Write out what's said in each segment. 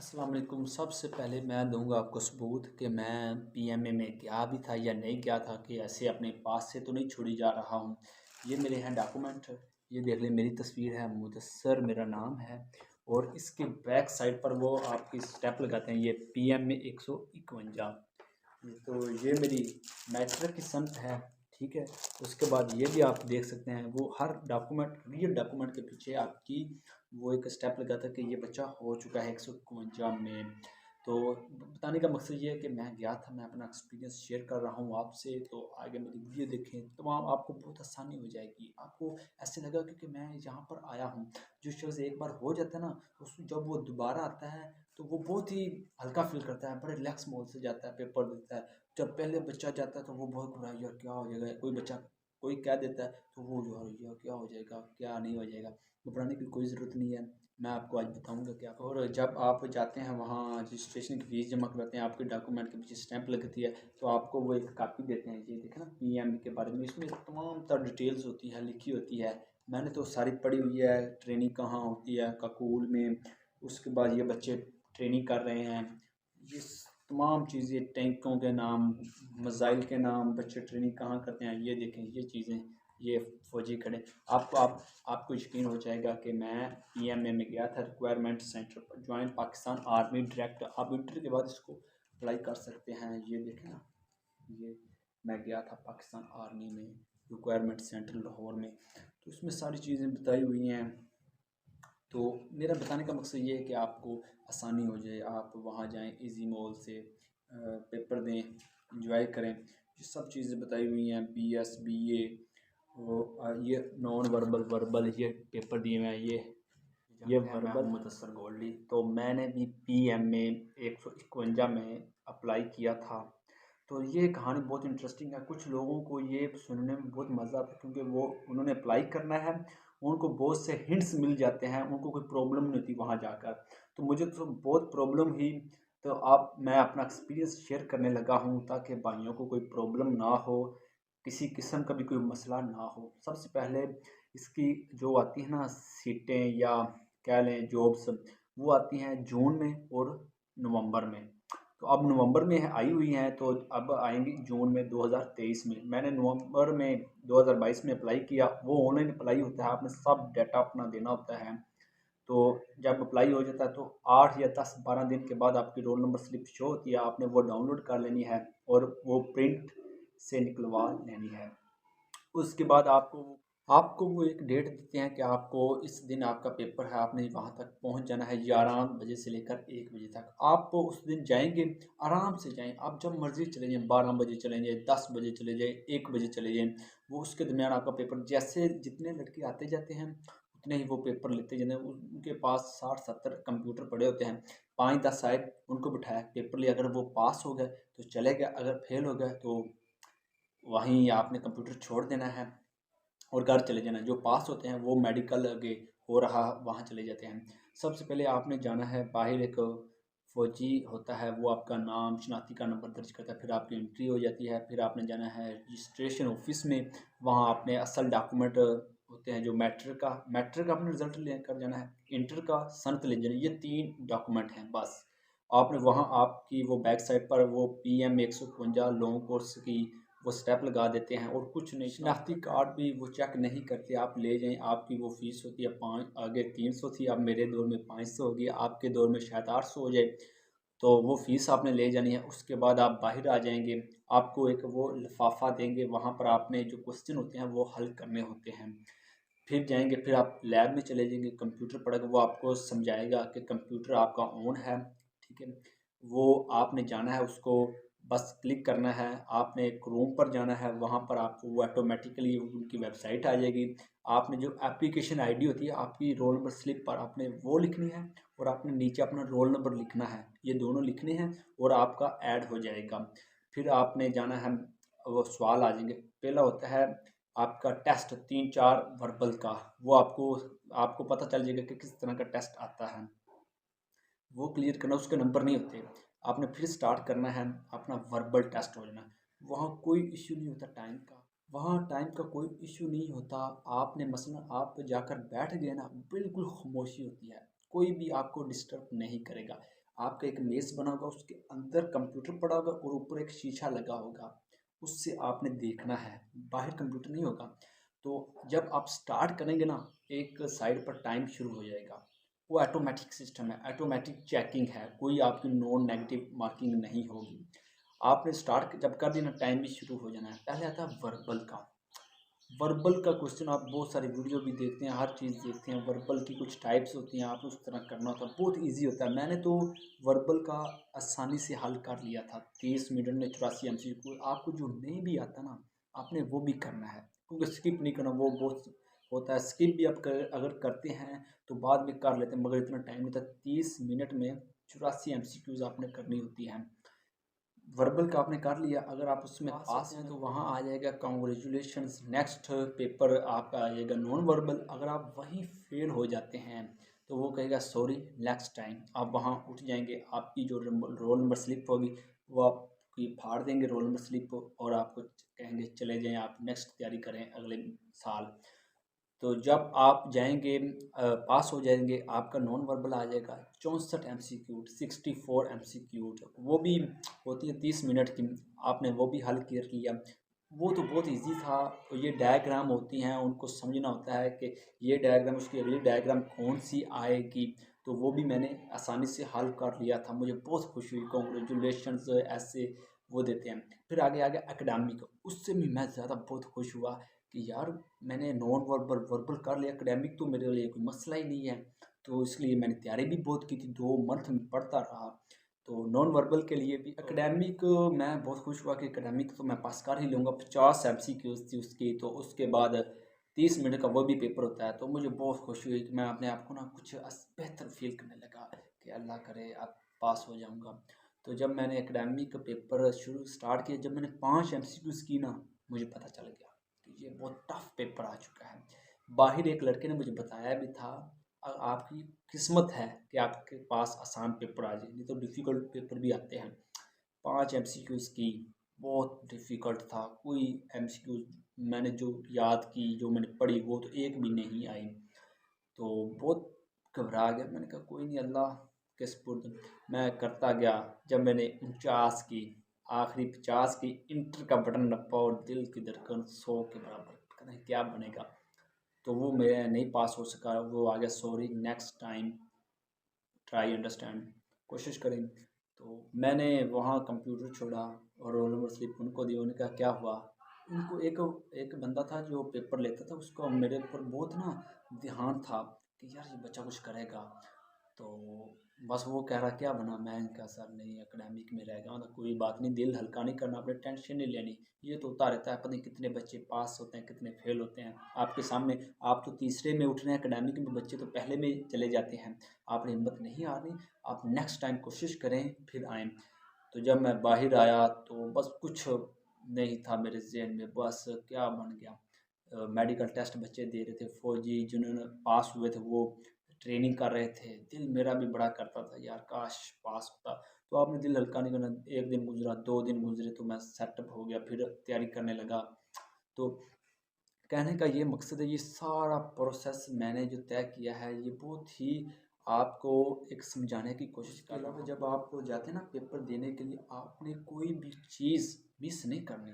अस्सलाम वालेकुम। सबसे पहले मैं दूंगा आपको सबूत कि मैं पीएमए में गया भी था या नहीं गया था, कि ऐसे अपने पास से तो नहीं छोड़ी जा रहा हूँ। ये मेरे हैं डॉक्यूमेंट, ये देख लें, मेरी तस्वीर है, मुदस्सर मेरा नाम है। और इसके बैक साइड पर वो आपकी स्टेप लगाते हैं, ये पीएमए 151। तो ये मेरी मैट्रिक की संत है, ठीक है। उसके बाद ये भी आप देख सकते हैं, वो हर डॉक्यूमेंट, रियल डॉक्यूमेंट के पीछे आपकी वो एक स्टेप लगा था कि ये बच्चा हो चुका है 151 में। तो बताने का मकसद ये है कि मैं गया था, मैं अपना एक्सपीरियंस शेयर कर रहा हूँ आपसे। तो आगे मेरी वीडियो देखें, तमाम आपको बहुत आसानी हो जाएगी। आपको ऐसे लगा कि मैं यहाँ पर आया हूँ। जो शख्स एक बार हो जाता है ना, उस जब वो दोबारा आता है तो वो बहुत ही हल्का फील करता है, बड़े रिलैक्स मोड से जाता है, पेपर देता है। जब पहले बच्चा जाता है तो वो बहुत बुरा, यार क्या हो जाएगा, कोई बच्चा कोई कह देता है तो वो यार क्या हो जाएगा, क्या नहीं हो जाएगा। घबराने की कोई ज़रूरत नहीं है, मैं आपको आज बताऊंगा क्या। और जब आप जाते हैं वहाँ रजिस्ट्रेशन की फ़ीस जमा करवाते हैं, आपके डॉक्यूमेंट के पीछे स्टैंप लगती है, तो आपको वो एक कापी देते हैं। ये देखें ना, पीएम के बारे में इसमें तमाम तर डिटेल्स होती है, लिखी होती है। मैंने तो सारी पढ़ी हुई है, ट्रेनिंग कहाँ होती है, काकूल में। उसके बाद ये बच्चे ट्रेनिंग कर रहे हैं, ये तमाम चीज़ें, टैंकों के नाम, मिसाइल के नाम, बच्चे ट्रेनिंग कहाँ करते हैं, ये देखें, ये चीज़ें, ये फ़ौजी खड़े। आपको यकीन हो जाएगा कि मैं पीएमए में गया था, रिक्वायरमेंट सेंटर पर, ज्वाइन पाकिस्तान आर्मी डायरेक्ट। आप इंटर के बाद इसको अप्लाई कर सकते हैं। ये देखें ना, ये मैं गया था पाकिस्तान आर्मी में, रिक्वायरमेंट सेंटर लाहौर में। तो उसमें सारी चीज़ें बताई हुई हैं। तो मेरा बताने का मकसद ये है कि आपको आसानी हो जाए, आप वहाँ जाएं इजी मॉल से, पेपर दें, इंजॉय करें। ये सब चीज़ें बताई हुई हैं, बीएस बीए, ये नॉन वर्बल वर्बल, ये पेपर दिए हुए हैं। ये वर्बल मुदस्सर गोल्डी। तो मैंने भी पीएमए 151 में अप्लाई किया था। तो ये कहानी बहुत इंटरेस्टिंग है। कुछ लोगों को ये सुनने में बहुत मज़ा आता है, क्योंकि वो उन्होंने अप्लाई करना है, उनको बहुत से हिंट्स मिल जाते हैं, उनको कोई प्रॉब्लम नहीं होती वहाँ जाकर। तो मुझे तो बहुत प्रॉब्लम हुई। तो अब मैं अपना एक्सपीरियंस शेयर करने लगा हूँ, ताकि भाइयों को कोई प्रॉब्लम ना हो, किसी किस्म का भी कोई मसला ना हो। सबसे पहले इसकी जो आती है ना सीटें, या कह लें जॉब्स, वो आती हैं जून में और नवंबर में। तो अब नवंबर में आई हुई हैं, तो अब आएंगी जून में 2023 में। मैंने नवंबर में 2022 में अप्लाई किया। वो ऑनलाइन अप्लाई होता है, आपने सब डाटा अपना देना होता है। तो जब अप्लाई हो जाता है तो 8 या 10-12 दिन के बाद आपकी रोल नंबर स्लिप शो होती है, आपने वो डाउनलोड कर लेनी है और वो प्रिंट से निकलवा लेनी है। उसके बाद आपको वो एक डेट देते हैं कि आपको इस दिन आपका पेपर है, आपने वहाँ तक पहुँच जाना है 11 बजे से लेकर 1 बजे तक। आप उस दिन जाएंगे, आराम से जाएं, आप जब मर्ज़ी चले जाएं, 12 बजे चले जाएं, 10 बजे चले जाएं, 1 बजे चले जाएं। वो उसके दरमियान आपका पेपर, जैसे जितने लड़के आते जाते हैं उतने ही वो पेपर लेते जाते हैं। उनके पास 60-70 कंप्यूटर पड़े होते हैं, 5-10 आए, उनको बिठाया, पेपर लिया। अगर वो पास हो गए तो चले गए, अगर फेल हो गए तो वहीं आपने कंप्यूटर छोड़ देना है और घर चले जाना। जो पास होते हैं वो मेडिकल आगे हो रहा वहाँ चले जाते हैं। सबसे पहले आपने जाना है बाहर, एक फ़ौजी होता है, वो आपका नाम शनाख्ती का नंबर दर्ज करता है, फिर आपकी एंट्री हो जाती है। फिर आपने जाना है रजिस्ट्रेशन ऑफिस में, वहाँ आपने असल डॉक्यूमेंट होते हैं, जो मैट्रिक का आपने रिज़ल्ट लेकर जाना है, इंटर का सनत ले जाना है। ये 3 डॉक्यूमेंट हैं बस। आपने वहाँ आपकी वो बैक साइड पर वो पीएम 151 लॉन्ग कोर्स की वो स्टेप लगा देते हैं, और कुछ नहीं। शनाख्ती कार्ड भी वो चेक नहीं करते, आप ले जाएं। आपकी वो फ़ीस होती है 5, आगे 300 थी, अब मेरे दौर में 500 हो गई, आपके दौर में शायद 800 हो जाए। तो वो फ़ीस आपने ले जानी है। उसके बाद आप बाहर आ जाएंगे, आपको एक वो लिफाफा देंगे, वहाँ पर आपने जो क्वेश्चन होते हैं वो हल करने होते हैं। फिर जाएंगे, फिर आप लैब में चले जाएंगे, कंप्यूटर पड़ेगा, वो आपको समझाएगा कि कंप्यूटर आपका ऑन है, ठीक है। वो आपने जाना है, उसको बस क्लिक करना है। आपने एक रूम पर जाना है, वहाँ पर आपको वो ऑटोमेटिकली उनकी वेबसाइट आ जाएगी। आपने जो एप्लीकेशन आईडी होती है आपकी रोल नंबर स्लिप पर, आपने वो लिखनी है, और आपने नीचे अपना रोल नंबर लिखना है, ये दोनों लिखने हैं, और आपका ऐड हो जाएगा। फिर आपने जाना है, वो सवाल आ जाएंगे। पहला होता है आपका टेस्ट, 3-4 वर्बल का, वो आपको आपको पता चल जाएगा कि किस तरह का टेस्ट आता है, वो क्लियर करना, उसके नंबर नहीं होते। आपने फिर स्टार्ट करना है, अपना वर्बल टेस्ट हो जाना। वहाँ कोई इश्यू नहीं होता टाइम का, वहाँ टाइम का कोई इश्यू नहीं होता। आपने मसलन आप जाकर बैठ गए ना, बिल्कुल खामोशी होती है, कोई भी आपको डिस्टर्ब नहीं करेगा। आपका एक मेज़ बना होगा, उसके अंदर कंप्यूटर पड़ा होगा और ऊपर एक शीशा लगा होगा, उससे आपने देखना है, बाहर कंप्यूटर नहीं होगा। तो जब आप स्टार्ट करेंगे ना, एक साइड पर टाइम शुरू हो जाएगा। वो ऑटोमेटिक सिस्टम है, ऑटोमेटिक चेकिंग है, कोई आपकी नॉन नेगेटिव मार्किंग नहीं होगी। आपने स्टार्ट जब कर दिया ना, टाइम भी शुरू हो जाना है। पहले आता है वर्बल का। वर्बल का क्वेश्चन आप बहुत सारी वीडियो भी देखते हैं, हर चीज़ देखते हैं। वर्बल की कुछ टाइप्स होती हैं, आप उस तरह करना होता है, बहुत इजी होता है। मैंने तो वर्बल का आसानी से हल कर लिया था 30 मिनट में 84 MCQ। आपको जो नहीं भी आता ना, आपने वो भी करना है, क्योंकि स्किप नहीं करना, वो बहुत होता है। स्किप भी आप अगर करते हैं तो बाद में कर लेते हैं, मगर इतना टाइम नहीं था। 30 मिनट में 84 MCQs आपने करनी होती हैं। वर्बल का आपने कर लिया, अगर आप उसमें पास हैं तो वहाँ आ जाएगा कॉन्ग्रेचुलेशंस, नेक्स्ट पेपर आपका आ जाएगा नॉन वर्बल। अगर आप वहीं फेल हो जाते हैं तो वो कहेगा सॉरी नेक्स्ट टाइम। आप वहाँ उठ जाएंगे, आपकी जो रोल नंबर स्लिप होगी वो आपकी फाड़ देंगे रोल नंबर स्लिप, और आपको कहेंगे चले जाएं, आप नेक्स्ट तैयारी करें अगले साल। तो जब आप जाएंगे पास हो जाएंगे, आपका नॉन वर्बल आ जाएगा 64 MCQ, 64 MCQ। वो भी होती है 30 मिनट की, आपने वो भी हल कर लिया। वो तो बहुत इजी था। तो ये डायग्राम होती हैं, उनको समझना होता है कि ये डायग्राम, उसकी अगली डायग्राम कौन सी आएगी। तो वो भी मैंने आसानी से हल कर लिया था, मुझे बहुत खुशी हुई। कॉन्ग्रेचुलेशंस ऐसे वो देते हैं। फिर आगे आ गया एकेडमिक, उससे भी मैं ज़्यादा बहुत खुश हुआ कि यार मैंने नॉन वर्बल वर्बल कर लिया, एकेडमिक तो मेरे लिए कोई मसला ही नहीं है। तो इसलिए मैंने तैयारी भी बहुत की थी, 2 मंथ में पढ़ता रहा। तो नॉन वर्बल के लिए भी एकेडमिक मैं बहुत खुश हुआ कि एकेडमिक तो मैं पास कर ही लूँगा। 50 MCQs थी उसकी, तो उसके बाद 30 मिनट का वो भी पेपर होता है। तो मुझे बहुत खुशी हुई कि मैं अपने आप को ना कुछ बेहतर फील करने लगा कि अल्लाह करे अब पास हो जाऊँगा। तो जब मैंने एकेडमिक पेपर शुरू स्टार्ट किया, जब मैंने 5 MCQs की ना, मुझे पता चल गया कि ये बहुत टफ पेपर आ चुका है। बाहर एक लड़के ने मुझे बताया भी था, आपकी किस्मत है कि आपके पास आसान पेपर आ जाए, नहीं तो डिफ़िकल्ट पेपर भी आते हैं। 5 MCQs की, बहुत डिफ़िकल्ट था। कोई MCQ मैंने जो याद की, जो मैंने पढ़ी, वो तो एक भी नहीं आई। तो बहुत घबरा गया। मैंने कहा कोई नहीं, अल्लाह के सुपुर्द। मैं करता गया। जब मैंने 49 की, आखिरी 50 की, इंटर का बटन नप्पा और दिल की धड़कन 100 के बराबर, पता नहीं क्या बनेगा। तो वो मैं नहीं पास हो सका, वो आ गया sorry next time try understand, कोशिश करें। तो मैंने वहाँ कंप्यूटर छोड़ा और रोल नंबर स्लिप उनको दी। उन्होंने कहा क्या हुआ। उनको एक एक बंदा था जो पेपर लेता था, उसको मेरे ऊपर बहुत ना ध्यान था कि यार ये बच्चा कुछ करेगा। तो बस वो कह रहा क्या बना, मैं क्या सर नहीं एकेडमिक में रह गया। मतलब कोई बात नहीं, दिल हल्का नहीं करना, अपने टेंशन नहीं लेनी। ये तो होता रहता है, पता नहीं कितने बच्चे पास होते हैं, कितने फेल होते हैं आपके सामने। आप तो तीसरे में उठ रहे हैं एकेडमिक में, बच्चे तो पहले में चले जाते हैं। आपने हिम्मत नहीं हारनी, आप नेक्स्ट टाइम कोशिश करें फिर आएँ। तो जब मैं बाहर आया तो बस कुछ नहीं था मेरे ज़हन में, बस क्या बन गया। मेडिकल टेस्ट बच्चे दे रहे थे, फौजी जिन्होंने पास हुए थे वो ट्रेनिंग कर रहे थे। दिल मेरा भी बड़ा करता था यार काश पास होता। तो आपने दिल हल्का नहीं करना। 1 दिन गुजरा, 2 दिन गुजरे, तो मैं सेटअप हो गया, फिर तैयारी करने लगा। तो कहने का ये मकसद है, ये सारा प्रोसेस मैंने जो तय किया है, ये बहुत ही आपको एक समझाने की कोशिश कर रहा हूँ। जब आप जाते हैं ना पेपर देने के लिए, आपने कोई भी चीज़ मिस नहीं करनी।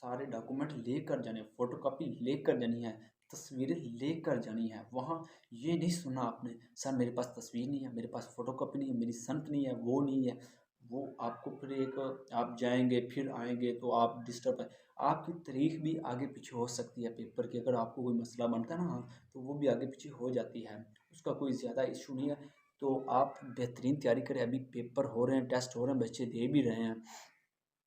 सारे डॉक्यूमेंट लेकर जाने, फोटोकॉपी लेकर जानी है, तस्वीरें लेकर जानी है। वहाँ ये नहीं सुनना आपने सर मेरे पास तस्वीर नहीं है, मेरे पास फोटोकॉपी नहीं है, मेरी संत नहीं है, वो नहीं है। वो आपको फिर एक, आप जाएंगे फिर आएंगे तो आप डिस्टर्ब है। आपकी तारीख भी आगे पीछे हो सकती है पेपर की, अगर आपको कोई मसला बनता है ना, तो वो भी आगे पीछे हो जाती है। उसका कोई ज़्यादा इशू नहीं है। तो आप बेहतरीन तैयारी करें। अभी पेपर हो रहे हैं, टेस्ट हो रहे हैं, बच्चे दे भी रहे हैं।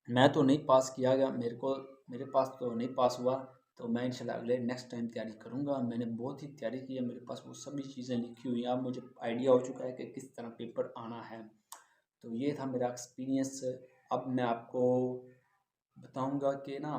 मैं तो नहीं पास किया गया, मेरे पास तो नहीं पास हुआ। तो मैं इंशाल्लाह अगले नेक्स्ट टाइम तैयारी करूँगा। मैंने बहुत ही तैयारी की है, मेरे पास वो सभी चीज़ें लिखी हुई हैं। अब मुझे आइडिया हो चुका है कि किस तरह पेपर आना है। तो ये था मेरा एक्सपीरियंस। अब मैं आपको बताऊंगा कि ना,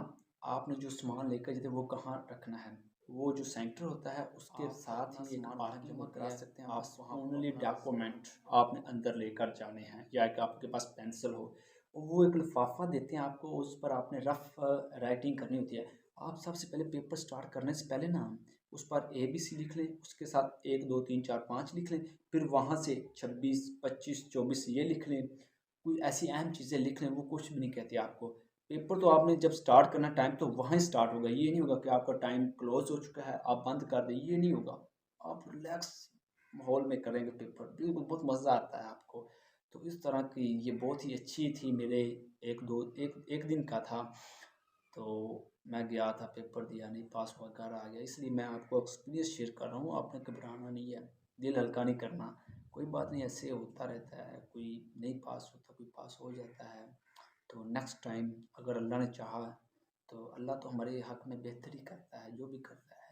आपने जो सामान लेकर जाते वो कहाँ रखना है। वो जो सेंटर होता है उसके साथ ही एक पार्किंग करा सकते हैं। आप वहाँ ओनली डॉक्यूमेंट आपने अंदर लेकर जाने हैं, या कि आपके पास पेंसिल हो। वो एक लिफाफा देते हैं आपको, उस पर आपने रफ राइटिंग करनी होती है। आप सबसे पहले पेपर स्टार्ट करने से पहले ना उस पर ABC लिख लें, उसके साथ 1 2 3 4 5 लिख लें, फिर वहाँ से 26 25 24 ये लिख लें। कोई ऐसी अहम चीज़ें लिख लें, वो कुछ भी नहीं कहती आपको। पेपर तो आपने जब स्टार्ट करना टाइम तो वहाँ ही स्टार्ट होगा, ये नहीं होगा कि आपका टाइम क्लोज हो चुका है आप बंद कर दें, ये नहीं होगा। आप रिलैक्स माहौल में करेंगे पेपर, बिल्कुल बहुत मज़ा आता है आपको। तो इस तरह की ये बहुत ही अच्छी थी मेरे एक दिन का था। तो मैं गया था, पेपर दिया, नहीं पास हुआ, घर आ गया। इसलिए मैं आपको एक्सपीरियंस शेयर कर रहा हूँ, आपने घबराना नहीं है, दिल हल्का नहीं करना। कोई बात नहीं, ऐसे होता रहता है, कोई नहीं पास होता, कोई पास हो जाता है। तो नेक्स्ट टाइम अगर अल्लाह ने चाहा तो अल्लाह तो हमारे हक़ में बेहतरी करता है, जो भी करता है।